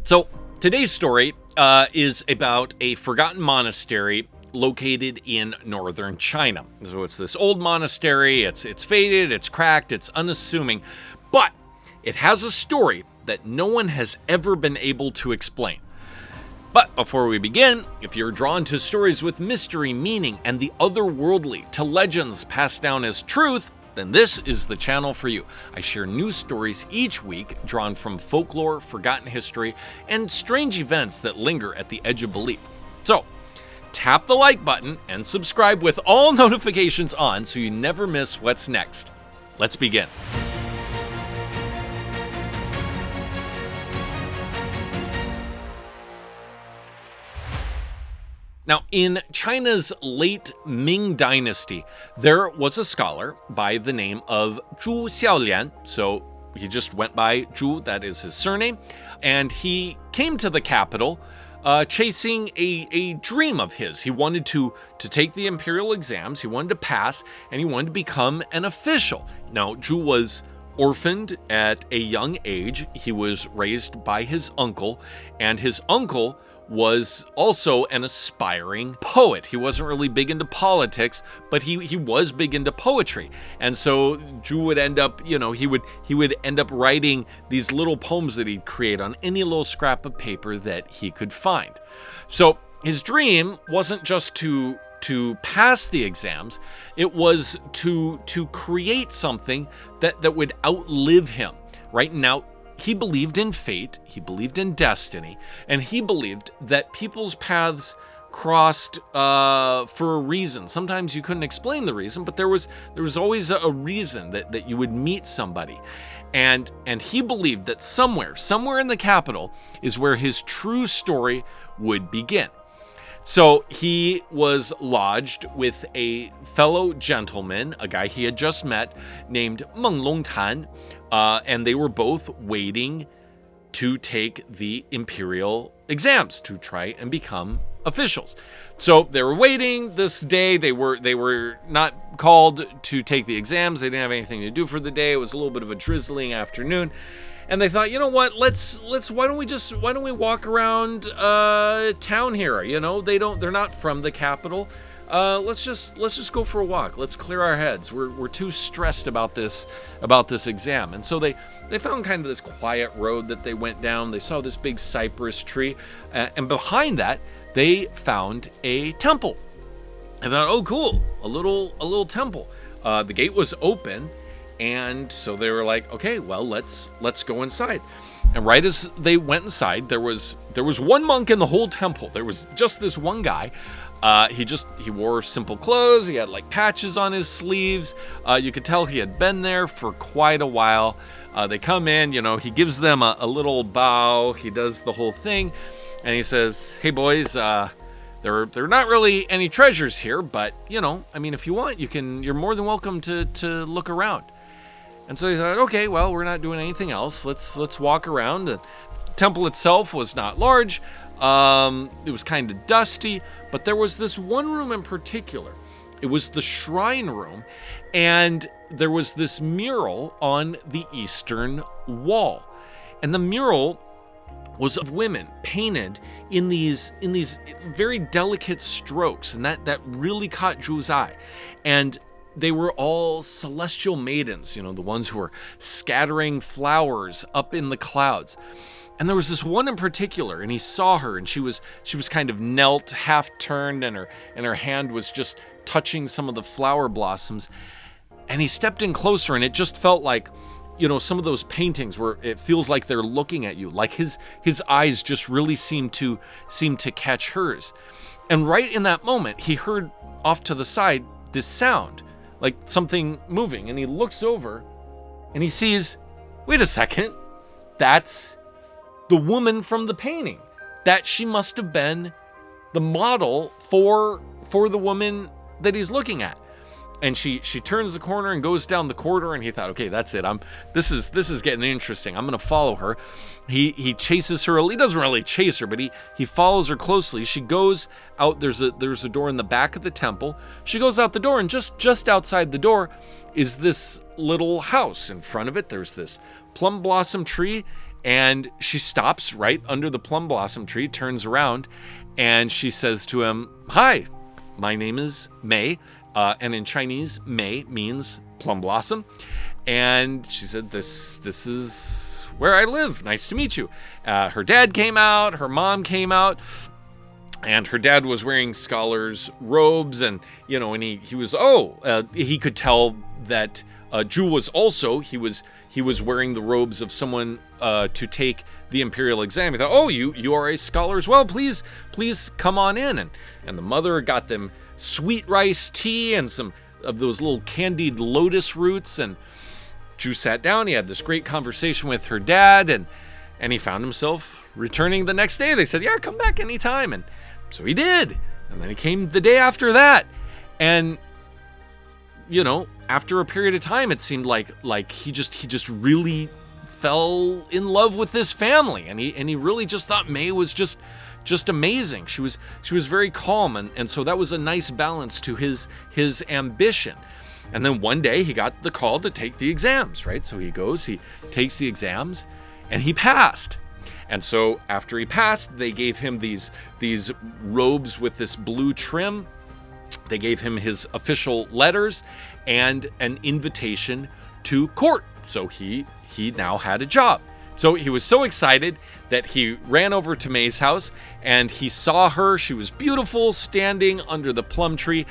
So today's story is about a forgotten monastery located in northern China. So it's this old monastery, it's faded, it's cracked, it's unassuming, but it has a story that no one has ever been able to explain. But before we begin, if you're drawn to stories with mystery, meaning, and the otherworldly, to legends passed down as truth, then this is the channel for you. I share new stories each week drawn from folklore, forgotten history, and strange events that linger at the edge of belief. So, tap the like button and subscribe with all notifications on so you never miss what's next. Let's begin. Now, in China's late Ming Dynasty, there was a scholar by the name of Zhu Xiaolian. So he just went by Zhu, that is his surname. And he came to the capital chasing a dream of his. He wanted to take the imperial exams, he wanted to pass, and he wanted to become an official. Now, Zhu was orphaned at a young age. He was raised by his uncle, and his uncle was also an aspiring poet. He wasn't really big into politics, but he was big into poetry. And so Zhu would end up, he would end up writing these little poems that he'd create on any little scrap of paper that he could find. So his dream wasn't just to pass the exams, it was to create something that would outlive him. Right now, he believed in fate, he believed in destiny, and he believed that people's paths crossed for a reason. Sometimes you couldn't explain the reason, but there was always a reason that you would meet somebody. And he believed that somewhere in the capital is where his true story would begin. So he was lodged with a fellow gentleman, a guy he had just met, named Meng Tan, and they were both waiting to take the imperial exams to try and become officials. So they were waiting this day. They were not called to take the exams. They didn't have anything to do for the day. It was a little bit of a drizzling afternoon. And they thought, you know what? Why don't we walk around town here? They're not from the capital. Let's just go for a walk. Let's clear our heads. We're too stressed about this exam. And so they found kind of this quiet road that they went down. They saw this big cypress tree, and behind that they found a temple. And thought, oh, cool, a little temple. The gate was open. And so they were like, okay, well, let's go inside. And right as they went inside, there was one monk in the whole temple. There was just this one guy. He wore simple clothes. He had like patches on his sleeves. You could tell he had been there for quite a while. They come in, he gives them a little bow. He does the whole thing. And he says, hey, boys, there are not really any treasures here, but, if you want, you're more than welcome to look around. And so he thought, okay, well, we're not doing anything else. Let's walk around. The temple itself was not large. It was kind of dusty, but there was this one room in particular. It was the shrine room, and there was this mural on the eastern wall. And the mural was of women painted in these very delicate strokes, and that really caught Zhu's eye. And they were all celestial maidens, the ones who were scattering flowers up in the clouds. And there was this one in particular, and he saw her, and she was kind of knelt, half turned, and her hand was just touching some of the flower blossoms. And he stepped in closer, and it just felt like, some of those paintings where it feels like they're looking at you, like his eyes just really seemed to catch hers. And right in that moment, he heard off to the side this sound, like something moving, and he looks over and he sees, wait a second, that's the woman from the painting. That she must have been the model for the woman that he's looking at. And she turns the corner and goes down the corridor, and he thought, okay, that's it. This is getting interesting. I'm gonna follow her. He chases her. He doesn't really chase her, but he follows her closely. She goes out. There's a door in the back of the temple. She goes out the door, and just outside the door is this little house. In front of it, there's this plum blossom tree, And she stops right under the plum blossom tree, turns around, and she says to him, "Hi, my name is May." And in Chinese, May means plum blossom. And she said, this is where I live. Nice to meet you. Her dad came out, her mom came out, and her dad was wearing scholar's robes. And, and he was, he could tell that Zhu was also, he was wearing the robes of someone to take the imperial exam. He thought, "Oh, you are a scholar as well. Please come on in." And the mother got them sweet rice tea and some of those little candied lotus roots. And Zhu sat down. He had this great conversation with her dad, and he found himself returning the next day. They said, "Yeah, come back anytime." And so he did. And then he came the day after that. And, after a period of time, it seemed like he just really fell in love with this family. And he really just thought May was just amazing. She was very calm, and so that was a nice balance to his ambition. And then one day he got the call to take the exams, right? So he goes, he takes the exams, and he passed. And so after he passed, they gave him these robes with this blue trim. They gave him his official letters and an invitation to court. So he now had a job. So he was so excited that he ran over to May's house, and he saw her. She was beautiful, standing under the plum tree.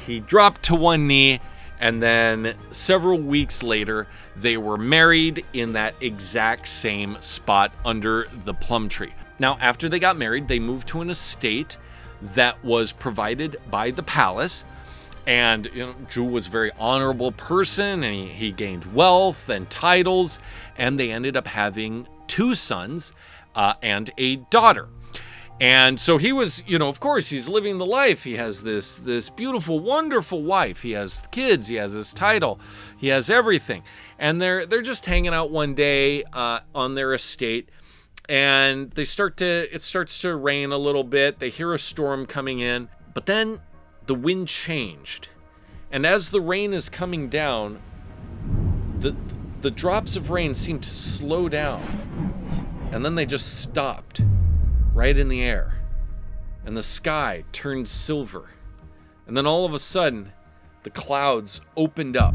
He dropped to one knee, and then several weeks later, they were married in that exact same spot under the plum tree. Now, after they got married, they moved to an estate that was provided by the palace. And Zhu was a very honorable person, and he gained wealth and titles, and they ended up having 2 sons and a daughter. And so he was, of course, he's living the life. He has this beautiful, wonderful wife. He has kids. He has his title. He has everything. And they're just hanging out one day on their estate, and it starts to rain a little bit. They hear a storm coming in, but then the wind changed, and as the rain is coming down, the drops of rain seem to slow down, and then they just stopped right in the air, and the sky turned silver, and then all of a sudden the clouds opened up,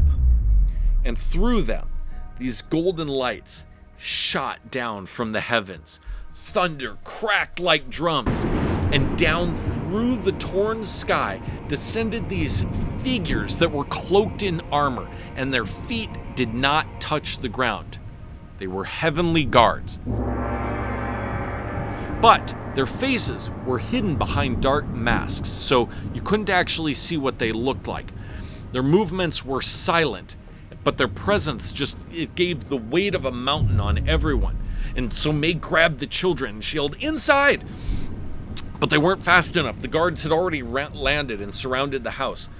and through them these golden lights shot down from the heavens. Thunder cracked like drums, and down through the torn sky descended these figures that were cloaked in armor, and their feet did not touch the ground. They were heavenly guards. But their faces were hidden behind dark masks, so you couldn't actually see what they looked like. Their movements were silent, but their presence it gave the weight of a mountain on everyone. And so May grabbed the children and she yelled, "Inside!" But they weren't fast enough. The guards had already landed and surrounded the house.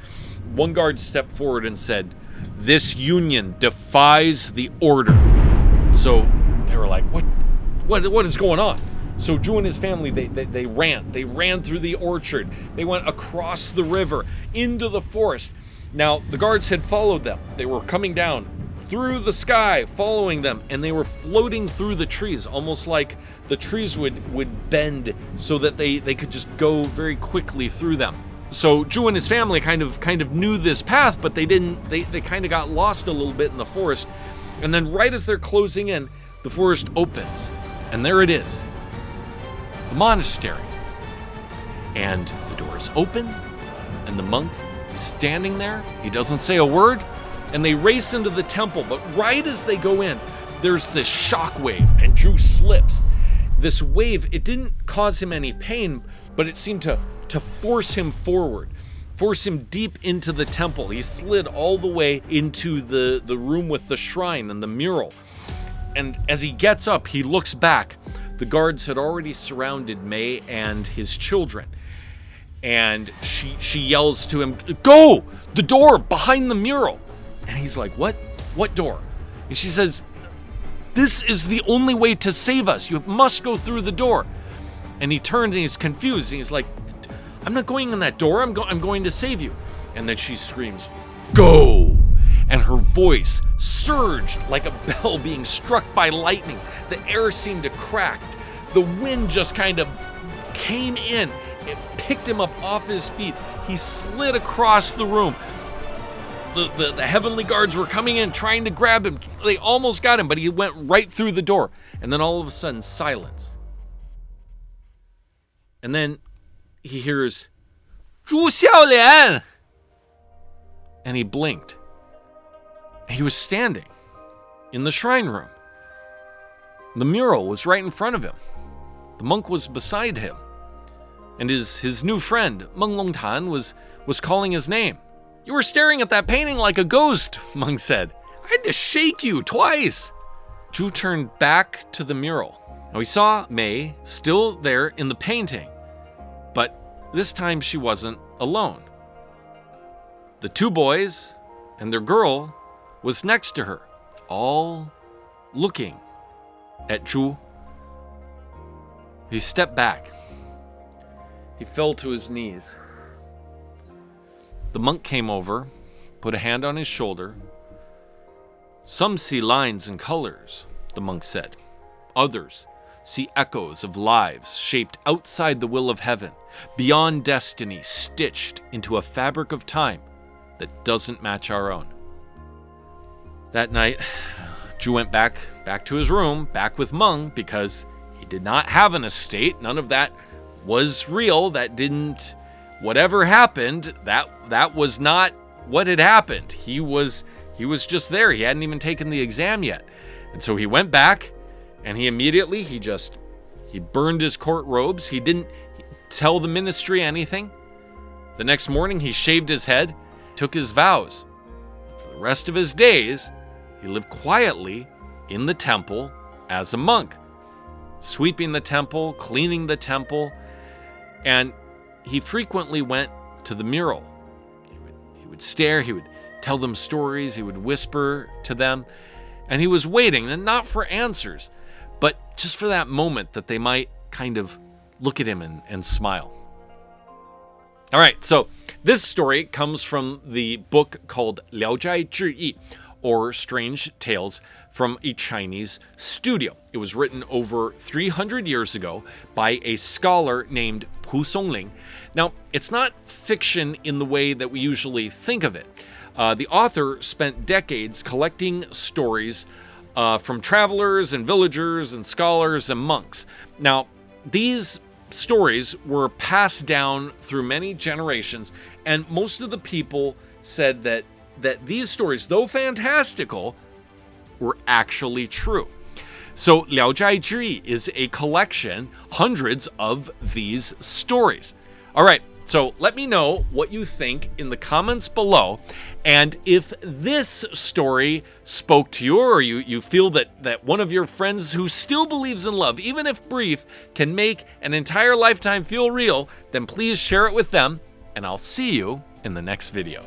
One guard stepped forward and said, "This union defies the order." So they were like, what is going on? So Zhu and his family, they ran through the orchard. They went across the river into the forest. Now, the guards had followed them. They were coming down through the sky, following them, and they were floating through the trees, almost like the trees would bend so that they could just go very quickly through them. So Zhu and his family kind of knew this path, but they didn't. They kind of got lost a little bit in the forest. And then right as they're closing in, the forest opens, and there it is, the monastery. And the door is open, and the monk is standing there. He doesn't say a word, and they race into the temple. But right as they go in, there's this shock wave, and Zhu slips. This wave, it didn't cause him any pain, but it seemed to force him forward, force him deep into the temple. He slid all the way into the room with the shrine and the mural. And as he gets up, he looks back. The guards had already surrounded May and his children. And she yells to him, "Go! The door behind the mural!" And he's like, "What? What door?" And she says, "This is the only way to save us. You must go through the door." And he turns and he's confused. And he's like, "I'm not going in that door. I'm going to save you." And then she screams, "Go!" And her voice surged like a bell being struck by lightning. The air seemed to crack. The wind just kind of came in. It picked him up off his feet. He slid across the room. The heavenly guards were coming in, trying to grab him. They almost got him, but he went right through the door. And then all of a sudden, silence. And then he hears, "Zhu Xiaolian!" And he blinked. He was standing in the shrine room. The mural was right in front of him. The monk was beside him. And his new friend, Meng Longtan, was calling his name. "You were staring at that painting like a ghost," Meng said. "I had to shake you twice." Zhu turned back to the mural. Now he saw Mei still there in the painting, but this time she wasn't alone. The two boys and their girl was next to her, all looking at Zhu. He stepped back. He fell to his knees. The monk came over, put a hand on his shoulder. "Some see lines and colors," the monk said. "Others see echoes of lives shaped outside the will of heaven, beyond destiny, stitched into a fabric of time that doesn't match our own." That night, Zhu went back to his room, back with Meng, because he did not have an estate. None of that was real. That didn't... Whatever happened, that was not what had happened. He was just there. He hadn't even taken the exam yet. And so he went back, and he burned his court robes. He didn't tell the ministry anything. The next morning, he shaved his head, took his vows. For the rest of his days, he lived quietly in the temple as a monk, sweeping the temple, cleaning the temple, and he frequently went to the mural. He would stare, he would tell them stories, he would whisper to them, and he was waiting, and not for answers, but just for that moment that they might kind of look at him and smile. All right, so this story comes from the book called Liaozhāi Zhiyi, or Strange Tales from a Chinese Studio. It was written over 300 years ago by a scholar named Pu Songling. Now, it's not fiction in the way that we usually think of it. The author spent decades collecting stories from travelers and villagers and scholars and monks. Now, these stories were passed down through many generations, and most of the people said that these stories, though fantastical, were actually true. So Liaozhāi Zhiyi is a collection, hundreds of these stories. All right, so let me know what you think in the comments below, and if this story spoke to you, or you feel that one of your friends who still believes in love, even if brief, can make an entire lifetime feel real, then please share it with them, and I'll see you in the next video.